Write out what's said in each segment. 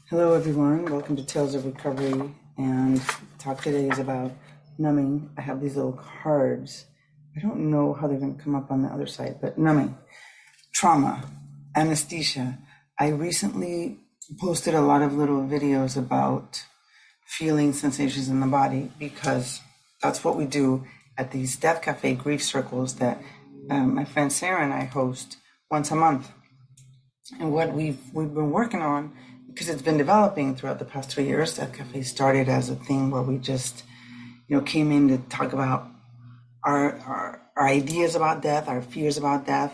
Hello, everyone. Welcome to Tales of Recovery. And talk today is about numbing. I have these little cards. I don't know how they're going to come up on the other side, but numbing, trauma, anesthesia. I recently posted a lot of little videos about feeling sensations in the body because that's what we do at these Death Cafe grief circles that my friend Sarah and I host once a month. And what we've been working on, because it's been developing throughout the past 3 years. Death Cafe started as a thing where we just, came in to talk about our ideas about death, our fears about death,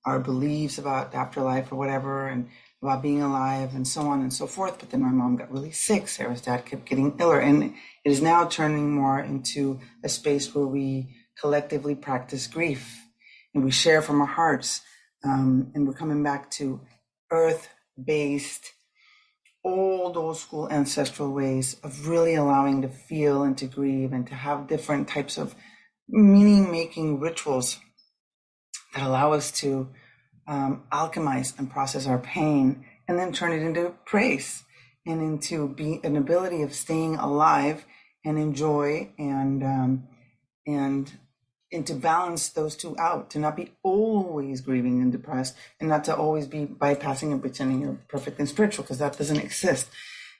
our beliefs about afterlife or whatever, and about being alive and so on and so forth. But then my mom got really sick. Sarah's dad kept getting iller, and it is now turning more into a space where we collectively practice grief and we share from our hearts. And we're coming back to earth-based, old school ancestral ways of really allowing to feel and to grieve and to have different types of meaning-making rituals that allow us to alchemize and process our pain and then turn it into praise and into an ability of staying alive and enjoy and to balance those two out, to not be always grieving and depressed, and not to always be bypassing and pretending you're perfect and spiritual, because that doesn't exist.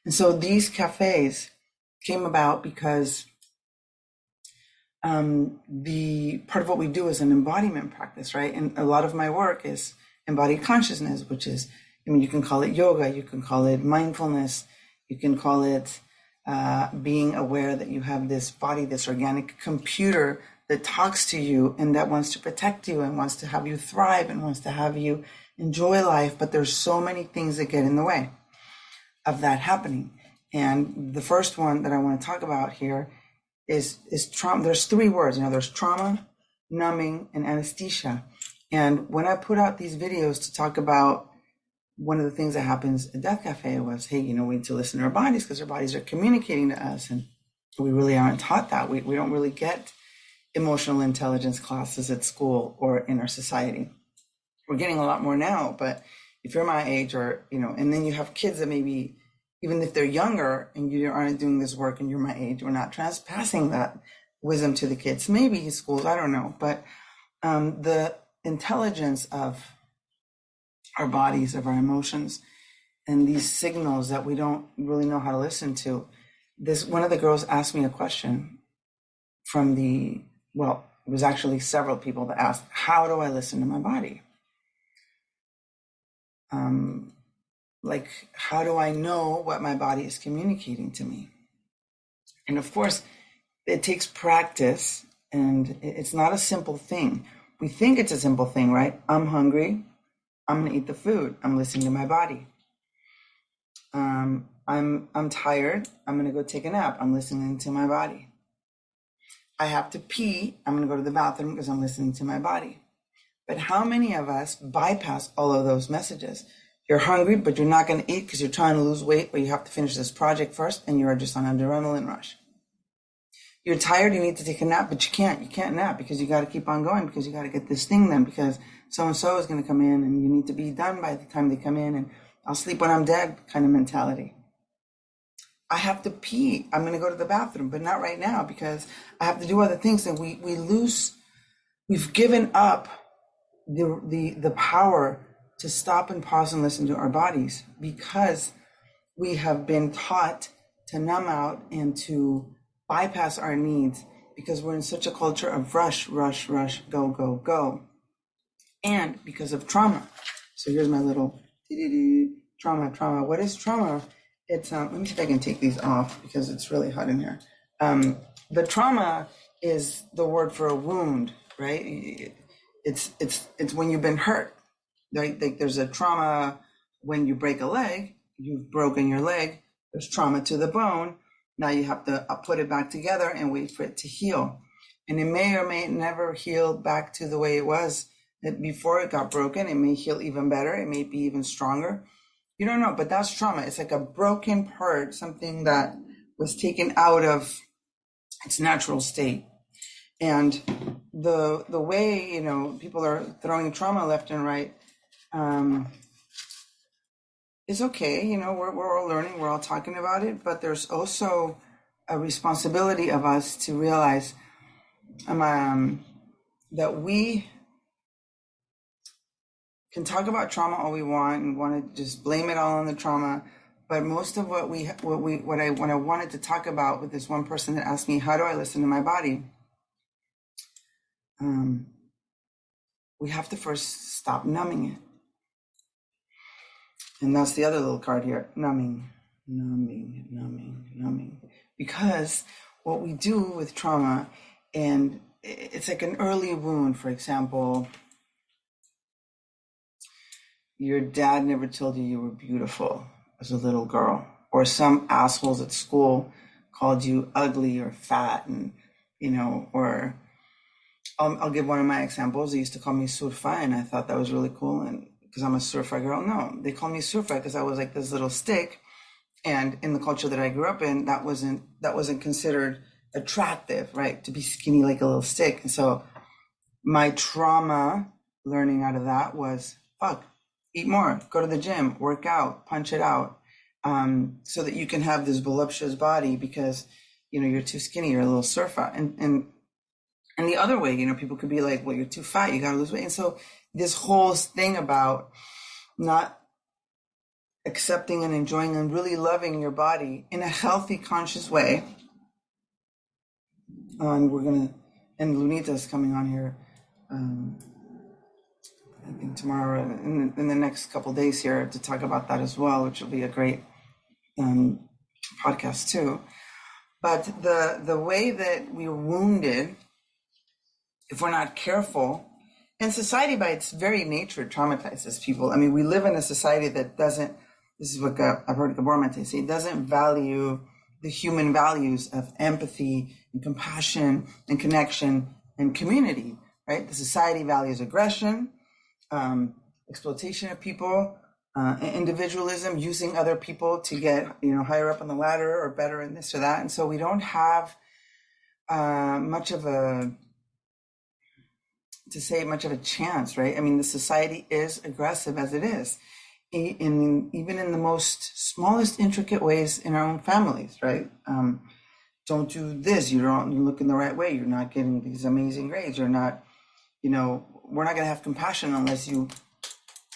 And so these cafes came about because the part of what we do is an embodiment practice, right? And a lot of my work is embodied consciousness, which is, you can call it yoga, you can call it mindfulness, you can call it being aware that you have this body, this organic computer that talks to you and that wants to protect you and wants to have you thrive and wants to have you enjoy life. But there's so many things that get in the way of that happening. And the first one that I want to talk about here is trauma. There's three words, there's trauma, numbing, and anesthesia. And when I put out these videos to talk about one of the things that happens at Death Cafe was, hey, we need to listen to our bodies because our bodies are communicating to us. And we really aren't taught that. We don't really get emotional intelligence classes at school or in our society. We're getting a lot more now, but if you're my age or, and then you have kids that maybe, even if they're younger and you aren't doing this work and you're my age, we're not passing that wisdom to the kids. Maybe schools, I don't know, but the intelligence of our bodies, of our emotions, and these signals that we don't really know how to listen to. One of the girls asked me a question from it was actually several people that asked, how do I listen to my body? How do I know what my body is communicating to me? And of course, it takes practice, and it's not a simple thing. We think it's a simple thing, right? I'm hungry. I'm going to eat the food. I'm listening to my body. I'm tired. I'm going to go take a nap. I'm listening to my body. I have to pee. I'm going to go to the bathroom because I'm listening to my body. But how many of us bypass all of those messages? You're hungry, but you're not going to eat because you're trying to lose weight, but you have to finish this project first, and you are just on an adrenaline rush. You're tired, you need to take a nap, but you can't. You can't nap because you got to keep on going because you got to get this thing done because so-and-so is going to come in and you need to be done by the time they come in, and I'll sleep when I'm dead kind of mentality. I have to pee. I'm going to go to the bathroom, but not right now because I have to do other things. And we've given up the power to stop and pause and listen to our bodies because we have been taught to numb out and to bypass our needs because we're in such a culture of rush, rush, rush, go, go, go. And because of trauma. So here's my little trauma. What is trauma? It's let me see if I can take these off because it's really hot in here. The trauma is the word for a wound, right? It's when you've been hurt. Right? Like there's a trauma when you break a leg. You've broken your leg. There's trauma to the bone. Now you have to put it back together and wait for it to heal. And it may or may never heal back to the way it was before it got broken. It may heal even better. It may be even stronger. You don't know, but that's trauma. It's like a broken part, something that was taken out of its natural state. And the way, people are throwing trauma left and right, is okay. We're all learning, we're all talking about it, but there's also a responsibility of us to realize that we can talk about trauma all we want and want to just blame it all on the trauma. But most of what I wanted to talk about with this one person that asked me, how do I listen to my body? We have to first stop numbing it. And that's the other little card here, numbing. Because what we do with trauma, and it's like an early wound, for example, your dad never told you you were beautiful as a little girl, or some assholes at school called you ugly or fat, and or I'll give one of my examples. They used to call me surfa, and I thought that was really cool, and because I'm a surfa girl. No, they called me surfa because I was like this little stick, and in the culture that I grew up in, that wasn't considered attractive, right? To be skinny like a little stick. And so my trauma learning out of that was, fuck, eat more, go to the gym, work out, punch it out, so that you can have this voluptuous body, because you're too skinny, you're a little surfa. And the other way, people could be like, well, you're too fat, you gotta lose weight. And so this whole thing about not accepting and enjoying and really loving your body in a healthy, conscious way. And Lunita's coming on here, I think tomorrow, in the next couple of days here, to talk about that as well, which will be a great podcast too. But the way that we're wounded, if we're not careful, and society by its very nature traumatizes people. I mean, we live in a society that doesn't, this is what I've heard Gabor Mate say, doesn't value the human values of empathy and compassion and connection and community, right? The society values aggression, exploitation of people, individualism, using other people to get, higher up on the ladder or better in this or that. And so we don't have much of a chance, right? I mean, the society is aggressive as it is, even in the most smallest intricate ways in our own families, right? Don't do this, you don't look in the right way, you're not getting these amazing grades, you're not, we're not gonna have compassion unless you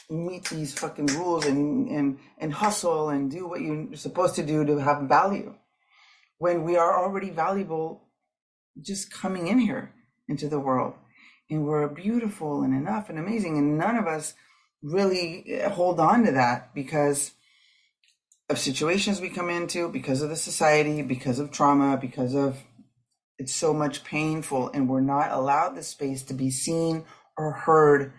meet these fucking rules and hustle and do what you're supposed to do to have value, when we are already valuable just coming in here into the world. And we're beautiful and enough and amazing. And none of us really hold on to that because of situations we come into, because of the society, because of trauma, because of it's so much painful. And we're not allowed the space to be seen or heard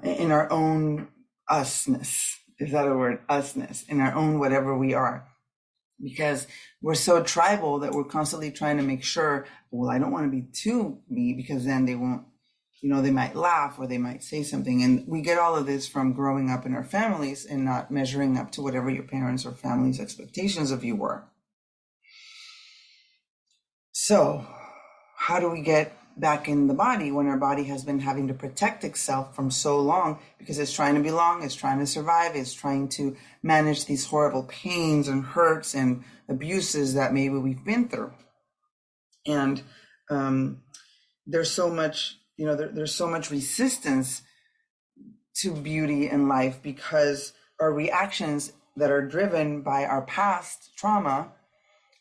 in our own usness. Is that a word? Usness. In our own whatever we are. Because we're so tribal that we're constantly trying to make sure, well, I don't want to be too me, because then they won't, they might laugh or they might say something. And we get all of this from growing up in our families and not measuring up to whatever your parents or family's expectations of you were. So how do we get back in the body when our body has been having to protect itself from so long, because it's trying to belong, it's trying to survive, it's trying to manage these horrible pains and hurts and abuses that maybe we've been through. And there's so much, there's so much resistance to beauty and life because our reactions that are driven by our past trauma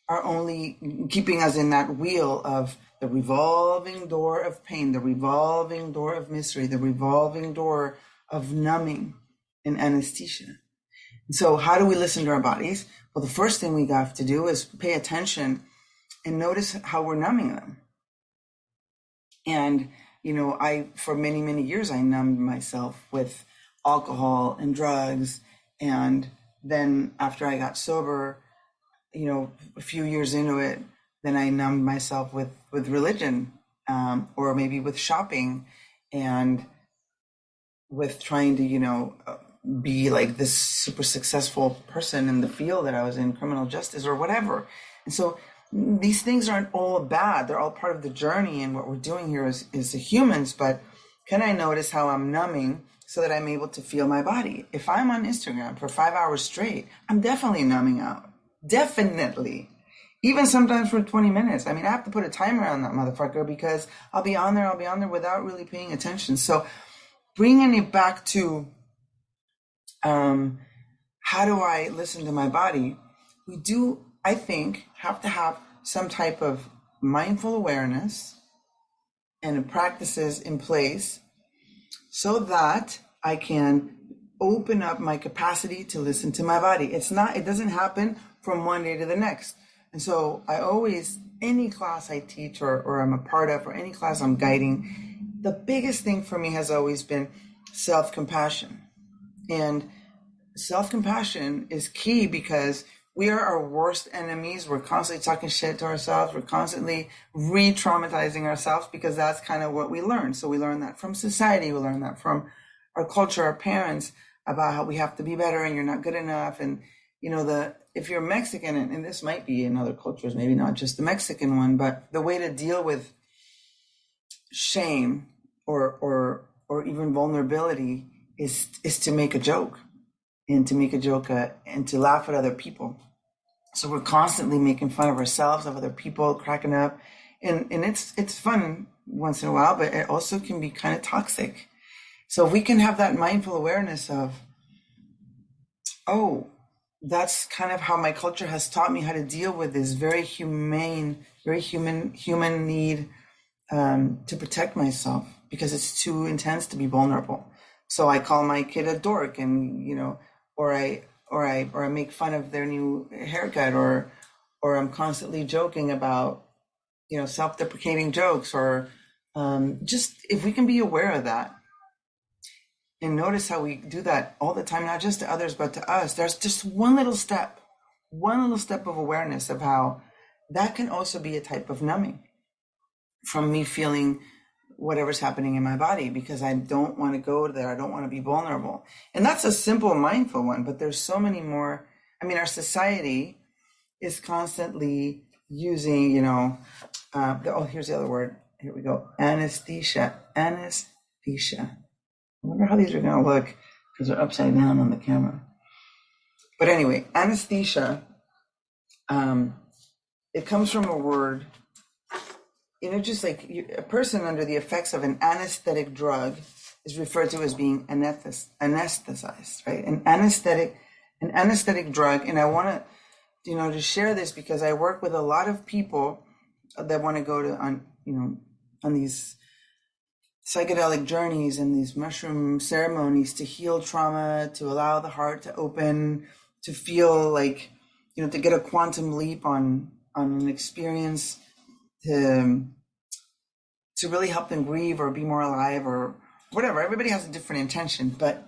are only keeping us in that wheel of the revolving door of pain, the revolving door of misery, the revolving door of numbing and anesthesia. And so how do we listen to our bodies? Well, the first thing we have to do is pay attention and notice how we're numbing them. And, for many, many years, I numbed myself with alcohol and drugs. And then after I got sober, a few years into it, then I numbed myself with religion, or maybe with shopping, and with trying to, be like this super successful person in the field that I was in, criminal justice or whatever. And so these things aren't all bad. They're all part of the journey. And what we're doing here is the humans. But can I notice how I'm numbing so that I'm able to feel my body. If I'm on Instagram for 5 hours straight, I'm definitely numbing out. Definitely. Even sometimes for 20 minutes. I mean, I have to put a timer on that motherfucker because I'll be on there without really paying attention. So bringing it back to how do I listen to my body? We do, I think, have to have some type of mindful awareness and practices in place so that I can open up my capacity to listen to my body. It doesn't happen from one day to the next. And so I always, any class I teach or I'm a part of, or any class I'm guiding, the biggest thing for me has always been self-compassion. And self-compassion is key because we are our worst enemies. We're constantly talking shit to ourselves. We're constantly re-traumatizing ourselves because that's kind of what we learn. So we learn that from society. We learn that from our culture, our parents, about how we have to be better and you're not good enough. And, you know, if you're Mexican, and this might be in other cultures, maybe not just the Mexican one, but the way to deal with shame or even vulnerability is to make a joke. And to make a joke and to laugh at other people. So we're constantly making fun of ourselves, of other people, cracking up. And it's fun once in a while, but it also can be kind of toxic. So if we can have that mindful awareness of, oh, that's kind of how my culture has taught me how to deal with this very humane, very human need to protect myself because it's too intense to be vulnerable. So I call my kid a dork and, you know, or I make fun of their new haircut, or I'm constantly joking about, you know, self-deprecating jokes, or just if we can be aware of that and notice how we do that all the time, not just to others but to us. There's just one little step of awareness of how that can also be a type of numbing from me feeling whatever's happening in my body because I don't want to go there. I don't want to be vulnerable. And that's a simple mindful one, but there's so many more. I mean, our society is constantly using, you know, here's the other word. Here we go. Anesthesia. I wonder how these are going to look because they're upside down on the camera. But anyway, anesthesia, it comes from a word, you know, just like a person under the effects of an anesthetic drug is referred to as being anesthetized, right? An anesthetic drug. And I want to, you know, to share this because I work with a lot of people that want to go to, on these psychedelic journeys and these mushroom ceremonies to heal trauma, to allow the heart to open, to feel like, you know, to get a quantum leap on an experience, to really help them grieve or be more alive or whatever. Everybody has a different intention, but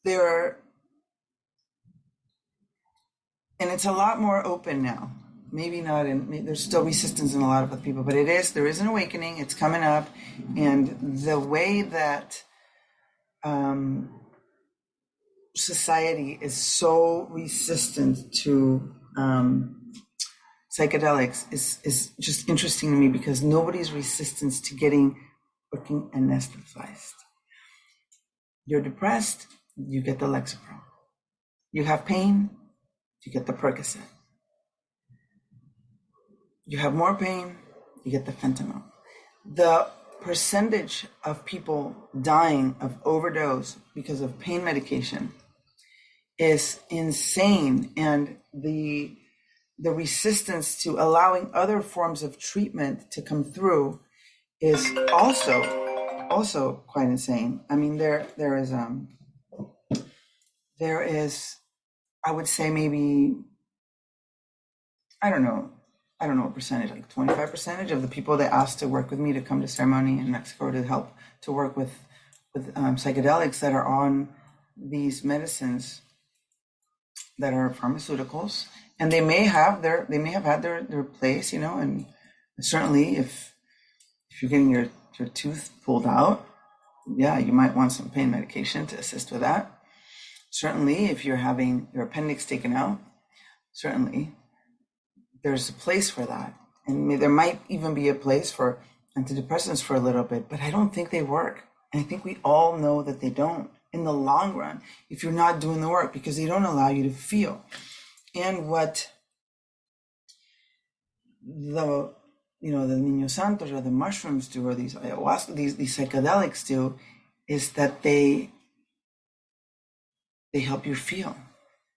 and it's a lot more open now. Maybe not, there's still resistance in a lot of other people, but there is an awakening. It's coming up, and the way that society is so resistant to psychedelics is just interesting to me because nobody's resistance to working anesthetized. You're depressed, you get the Lexapro. You have pain, you get the Percocet. You have more pain, you get the fentanyl. The percentage of people dying of overdose because of pain medication is insane, and the resistance to allowing other forms of treatment to come through is also quite insane. I mean, there is, I would say maybe, I don't know what percentage, like 25% of the people that asked to work with me to come to ceremony in Mexico to help to work with psychedelics that are on these medicines that are pharmaceuticals. And they may have had their place, you know, and certainly if you're getting your tooth pulled out, yeah, you might want some pain medication to assist with that. Certainly if you're having your appendix taken out, certainly there's a place for that. And there might even be a place for antidepressants for a little bit, but I don't think they work. And I think we all know that they don't in the long run if you're not doing the work, because they don't allow you to feel. And what the Niños Santos or the mushrooms do, or these ayahuasca, these psychedelics do, is that they help you feel.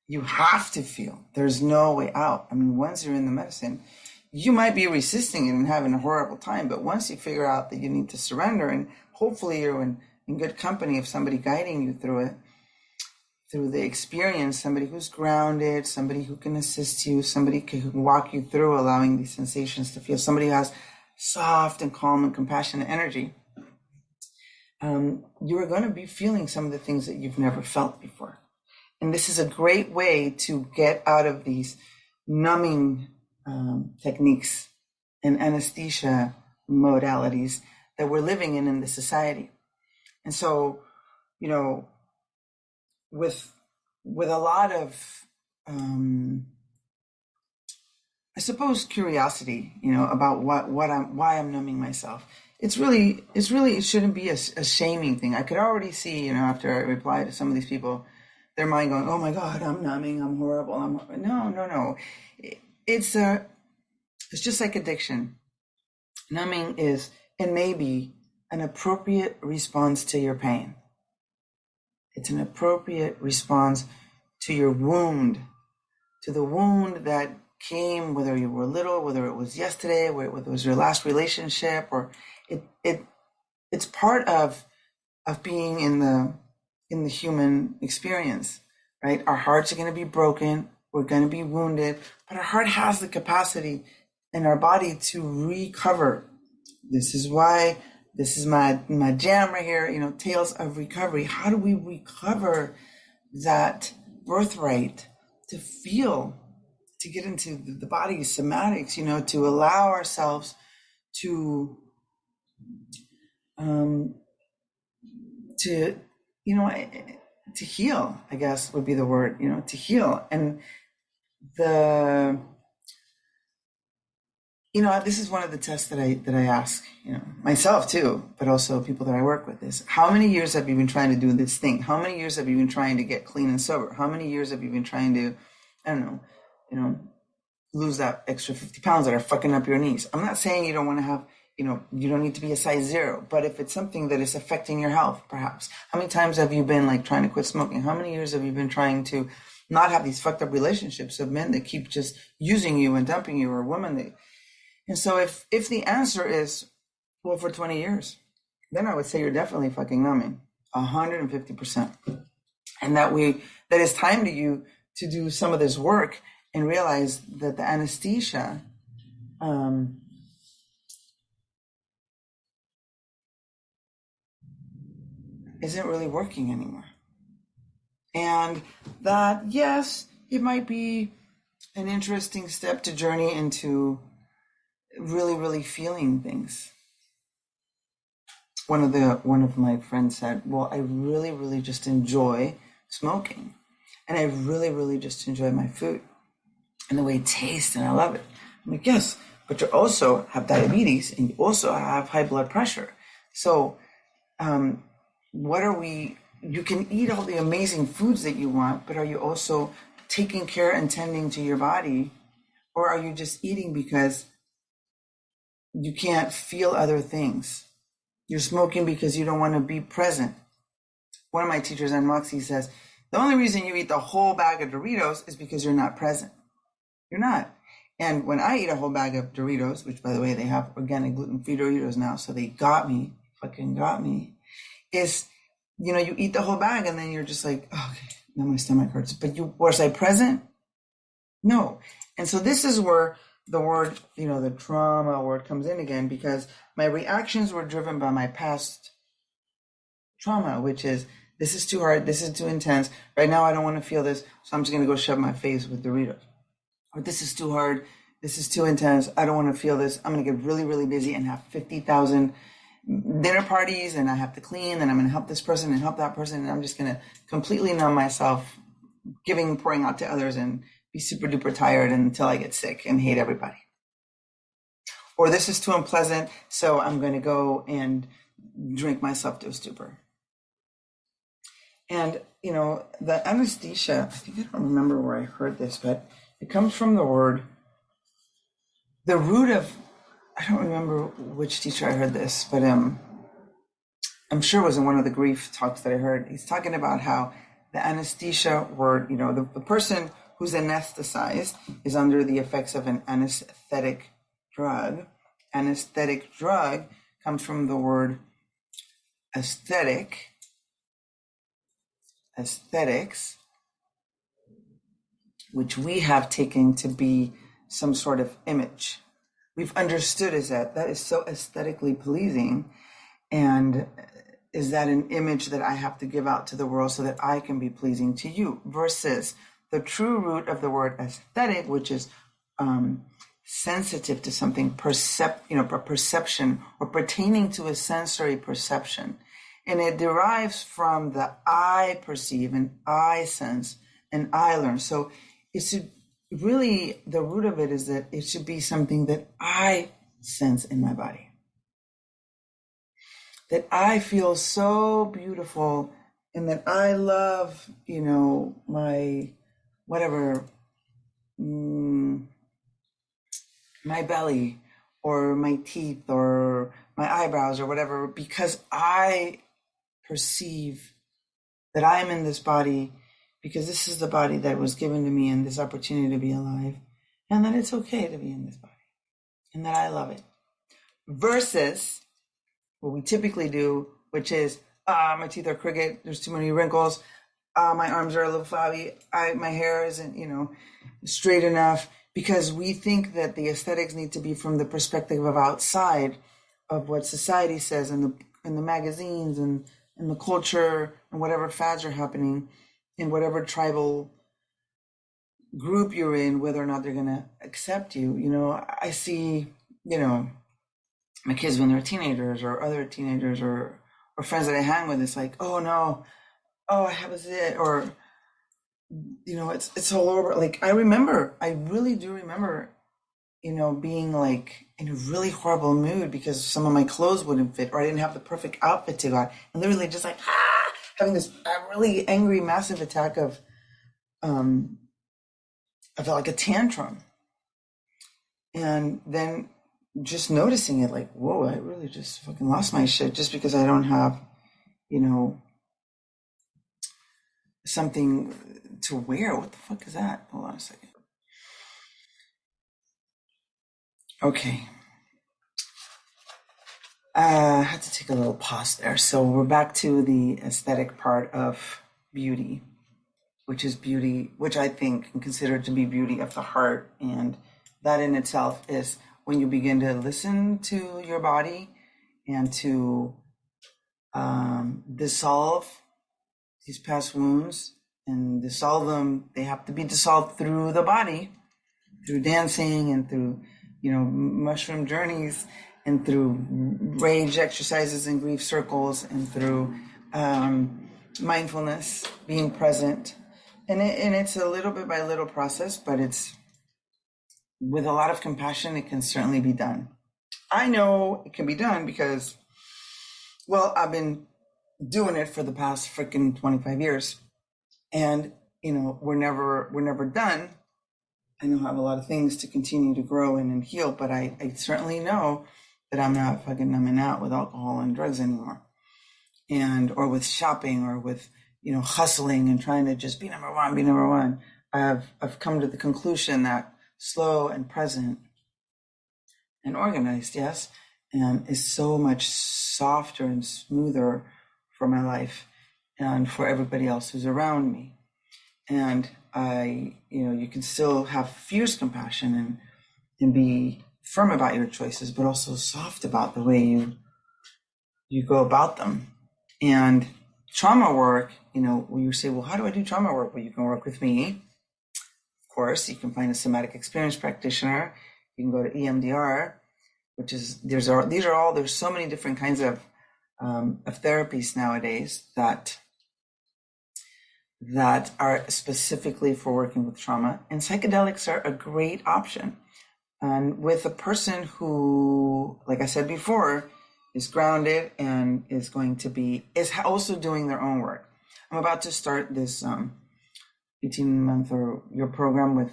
You have to feel. There's no way out. I mean, once you're in the medicine, you might be resisting it and having a horrible time, but once you figure out that you need to surrender, and hopefully you're in good company of somebody guiding you through it, through the experience, somebody who's grounded, somebody who can assist you, somebody who can walk you through allowing these sensations to feel, somebody who has soft and calm and compassionate energy, you are going to be feeling some of the things that you've never felt before. And this is a great way to get out of these numbing techniques and anesthesia modalities that we're living in this society. And so, with a lot of, I suppose, curiosity, about why I'm numbing myself. It shouldn't be a shaming thing. I could already see, after I replied to some of these people, their mind going, oh my God, I'm numbing, I'm horrible. No. It's just like addiction. Numbing is, and maybe, an appropriate response to your pain. It's an appropriate response to your wound, to the wound that came, whether you were little, whether it was yesterday, whether it was your last relationship, or it's part of being in the human experience, right? Our hearts are going to be broken. We're going to be wounded, but our heart has the capacity in our body to recover. This is my jam right here, Tales of Recovery. How do we recover that birthright to feel, to get into the body somatics, to allow ourselves to heal, I guess would be the word, to heal. And this is one of the tests that I ask, myself too, but also people that I work with, is how many years have you been trying to do this thing? How many years have you been trying to get clean and sober? How many years have you been trying to, I don't know, lose that extra 50 pounds that are fucking up your knees? I'm not saying you don't want to have, you don't need to be a size 0, but if it's something that is affecting your health, perhaps. How many times have you been trying to quit smoking? How many years have you been trying to not have these fucked up relationships of men that keep just using you and dumping you, or women that... And so if the answer is, well, for 20 years, then I would say you're definitely fucking numbing 150%. And that it's time to do some of this work and realize that the anesthesia isn't really working anymore. And that, yes, it might be an interesting step to journey into really, really feeling things. One of my friends said, well, I really, really just enjoy smoking. And I really, really just enjoy my food and the way it tastes, and I love it. I'm like, yes, but you also have diabetes and you also have high blood pressure. So you can eat all the amazing foods that you want, but are you also taking care and tending to your body? Or are you just eating because you can't feel other things? You're smoking because you don't want to be present. One of my teachers on Moxie says, the only reason you eat the whole bag of Doritos is because you're not present. You're not. And when I eat a whole bag of Doritos, which by the way, they have organic gluten-free Doritos now, so they fucking got me, is, you eat the whole bag and then you're just like, oh, okay, now my stomach hurts. But was I present? No. And so this is where the word, the trauma word comes in again, because my reactions were driven by my past trauma, which is, this is too hard, this is too intense. Right now I don't want to feel this, so I'm just going to go shove my face with Doritos. Or this is too hard, this is too intense, I don't want to feel this. I'm going to get really, really busy and have 50,000 dinner parties, and I have to clean, and I'm going to help this person and help that person, and I'm just going to completely numb myself, pouring out to others, and be super duper tired until I get sick and hate everybody. Or this is too unpleasant, so I'm going to go and drink myself to a stupor. And, the anesthesia, I think I don't remember where I heard this, but it comes from the root of, I don't remember which teacher I heard this, but I'm sure it was in one of the grief talks that I heard. He's talking about how the anesthesia word, the person who's anesthetized is under the effects of an anesthetic drug. Anesthetic drug comes from the word aesthetics, which we have taken to be some sort of image. We've understood is that is so aesthetically pleasing, and is that an image that I have to give out to the world so that I can be pleasing to you, versus the true root of the word aesthetic, which is sensitive to something, perception, or pertaining to a sensory perception. And it derives from the I perceive and I sense and I learn. So it should really, the root of it is that it should be something that I sense in my body, that I feel so beautiful, and that I love, my whatever, my belly or my teeth or my eyebrows or whatever, because I perceive that I am in this body, because this is the body that was given to me and this opportunity to be alive, and that it's okay to be in this body, and that I love it. Versus what we typically do, which is, my teeth are crooked, there's too many wrinkles, my arms are a little flabby, my hair isn't, straight enough, because we think that the aesthetics need to be from the perspective of outside of what society says in the magazines and in the culture and whatever fads are happening in whatever tribal group you're in, whether or not they're going to accept you. I see, my kids when they're teenagers, or other teenagers, or friends that I hang with, it's like, oh no, I have a zit, or, it's all over. Like, I really do remember, being like in a really horrible mood because some of my clothes wouldn't fit, or I didn't have the perfect outfit to go out, and literally just like, having this really angry, massive attack of, I felt like a tantrum. And then just noticing it, like, whoa, I really just fucking lost my shit just because I don't have, something to wear. What the fuck is that? Hold on a second. Okay. I had to take a little pause there. So we're back to the aesthetic part of beauty, which is beauty, which I think and consider to be beauty of the heart. And that in itself is when you begin to listen to your body and to dissolve these past wounds and dissolve them. They have to be dissolved through the body, through dancing and through, mushroom journeys, and through rage exercises and grief circles, and through mindfulness, being present. And it's a little bit by little process, but it's with a lot of compassion. It can certainly be done. I know it can be done because, well, I've been doing it for the past freaking 25 years. And, we're never done. I know I have a lot of things to continue to grow in and heal, but I certainly know that I'm not fucking numbing out with alcohol and drugs anymore. Or with shopping, or with, hustling and trying to just be number one. I've come to the conclusion that slow and present and organized, yes, and is so much softer and smoother for my life and for everybody else who's around me. And you can still have fierce compassion and be firm about your choices, but also soft about the way you go about them. And trauma work, when you say, well, how do I do trauma work? Well, you can work with me. Of course, you can find a somatic experience practitioner. You can go to EMDR, which is, there's so many different kinds of therapies nowadays that are specifically for working with trauma, and psychedelics are a great option. And with a person who, like I said before, is grounded and is also doing their own work. I'm about to start this 18-month or year program with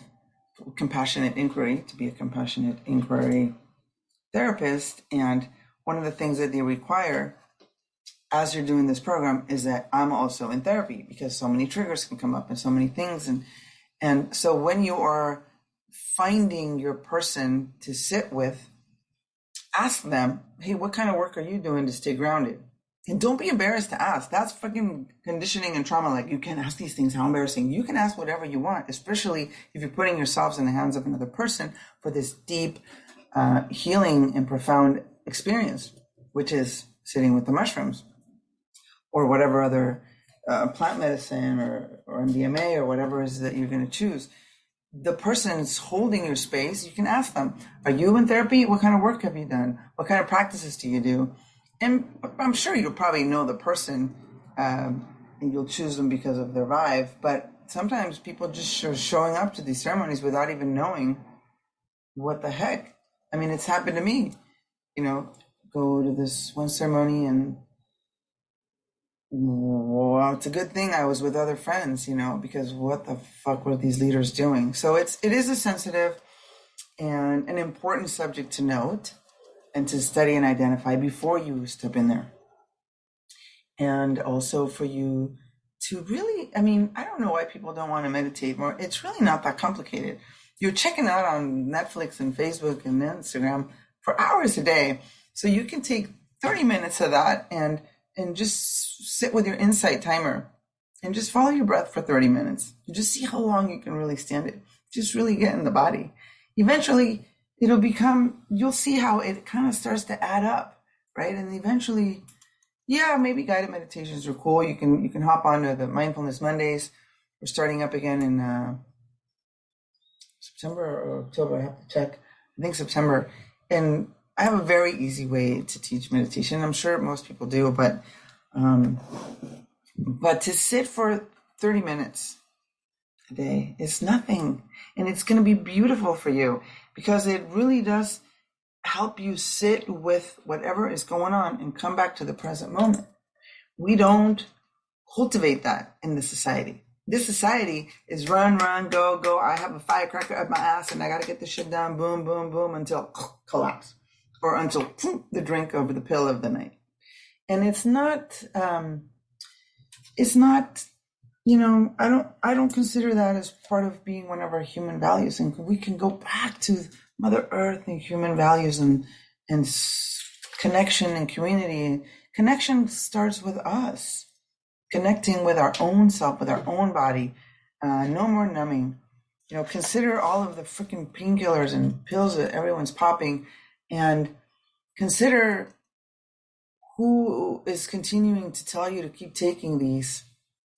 compassionate inquiry, to be a compassionate inquiry therapist. And one of the things that they require as you're doing this program is that I'm also in therapy, because so many triggers can come up and so many things. And so when you are finding your person to sit with, ask them, hey, what kind of work are you doing to stay grounded? And don't be embarrassed to ask. That's fucking conditioning and trauma. Like, you can't ask these things. How embarrassing. You can ask whatever you want, especially if you're putting yourselves in the hands of another person for this deep healing and profound experience, which is sitting with the mushrooms or whatever other plant medicine or MDMA or whatever it is that you're going to choose. The person's holding your space. You can ask them, are you in therapy? What kind of work have you done? What kind of practices do you do? And I'm sure you'll probably know the person, and you'll choose them because of their vibe. But sometimes people just are showing up to these ceremonies without even knowing what the heck. I mean, it's happened to me. Go to this one ceremony and, well, it's a good thing I was with other friends, because what the fuck were these leaders doing? So it is a sensitive and an important subject to note and to study and identify before you step in there. And also for you to really, I don't know why people don't want to meditate more. It's really not that complicated. You're checking out on Netflix and Facebook and Instagram for hours a day. So you can take 30 minutes of that and just sit with your insight timer and just follow your breath for 30 minutes. You just see how long you can really stand it. Just really get in the body. Eventually, you'll see how it kind of starts to add up, right? And eventually, maybe guided meditations are cool. You can hop onto the Mindfulness Mondays. We're starting up again in September or October. I have to check. I think September. And I have a very easy way to teach meditation. I'm sure most people do, but to sit for 30 minutes a day is nothing. And it's going to be beautiful for you, because it really does help you sit with whatever is going on and come back to the present moment. We don't cultivate that in this society. This society is run, go, go. I have a firecracker up my ass and I got to get this shit done. Boom, boom, boom, until collapse, or until the drink over the pill of the night. And it's not, I don't consider that as part of being one of our human values. And we can go back to Mother Earth and human values and connection and community. Connection starts with us, connecting with our own self, with our own body. No more numbing. Consider all of the freaking painkillers and pills that everyone's popping, and consider who is continuing to tell you to keep taking these.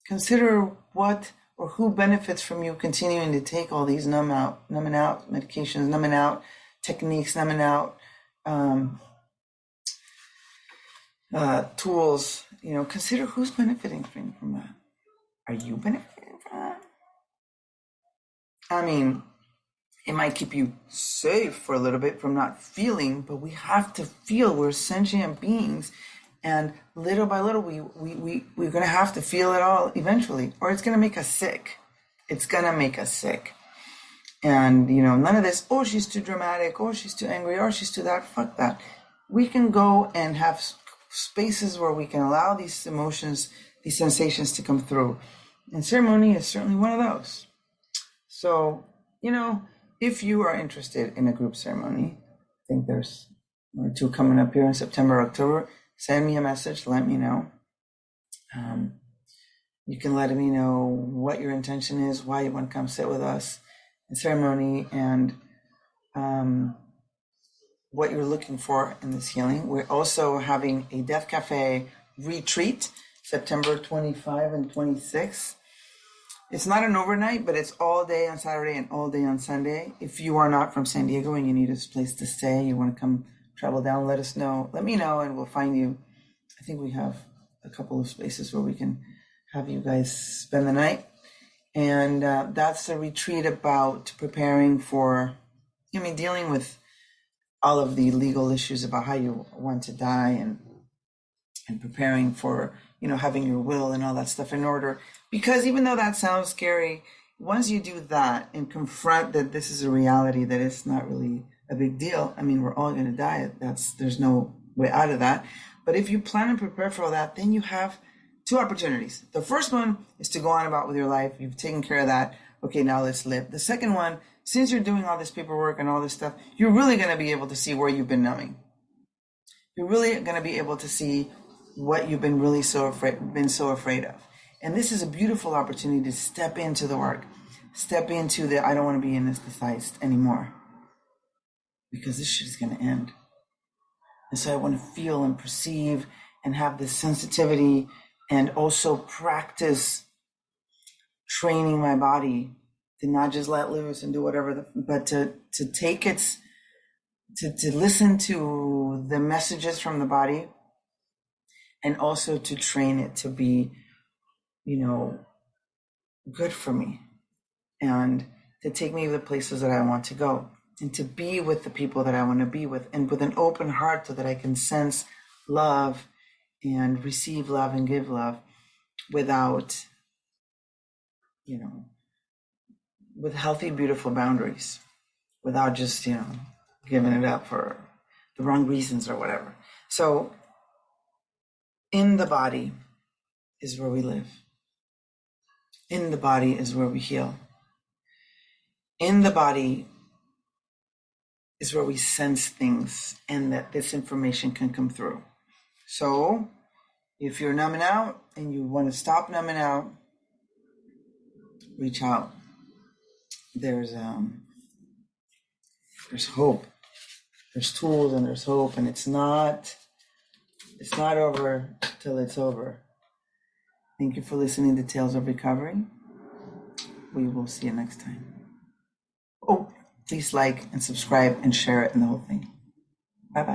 Consider what or who benefits from you continuing to take all these numbing out medications, numbing out techniques, numbing out tools. Consider who's benefiting from that. Are you benefiting from that? It might keep you safe for a little bit from not feeling, but we have to feel. We're sentient beings, and little by little, we're going to have to feel it all eventually, or it's going to make us sick. It's going to make us sick. And, none of this, oh, she's too dramatic, oh, she's too angry, or she's too that, fuck that. We can go and have spaces where we can allow these emotions, these sensations to come through. And ceremony is certainly one of those. So, if you are interested in a group ceremony, I think there's one or two coming up here in September, October, send me a message, let me know. You can let me know what your intention is, why you want to come sit with us in ceremony, and what you're looking for in this healing. We're also having a Death Cafe retreat, September 25 and 26. It's not an overnight, but it's all day on Saturday and all day on Sunday. If you are not from San Diego and you need a place to stay, you want to come travel down, let us know. Let me know and we'll find you. I think we have a couple of spaces where we can have you guys spend the night. And that's a retreat about preparing for, dealing with all of the legal issues about how you want to die, and preparing for, having your will and all that stuff in order. Because even though that sounds scary, once you do that and confront that this is a reality, that it's not really a big deal. I mean, we're all going to die. There's no way out of that. But if you plan and prepare for all that, then you have two opportunities. The first one is to go on about with your life. You've taken care of that. Okay, now let's live. The second one, since you're doing all this paperwork and all this stuff, you're really going to be able to see where you've been numbing. You're really going to be able to see what you've been really so afraid of. And this is a beautiful opportunity to step into the work. Step into the, I don't want to be anesthetized anymore, because this shit is going to end. And so I want to feel and perceive and have this sensitivity, and also practice training my body to not just let loose and do whatever, but to take its, to listen to the messages from the body, and also to train it to be, good for me, and to take me to the places that I want to go, and to be with the people that I want to be with, and with an open heart, so that I can sense love and receive love and give love without, with healthy, beautiful boundaries, without just, giving it up for the wrong reasons or whatever. So in the body is where we live. In the body is where we heal. In the body is where we sense things, and that this information can come through. So if you're numbing out and you want to stop numbing out, reach out. There's hope. There's tools and there's hope, and it's not over till it's over. Thank you for listening to Tales of Recovery. We will see you next time. Oh, please like and subscribe and share it and the whole thing. Bye-bye.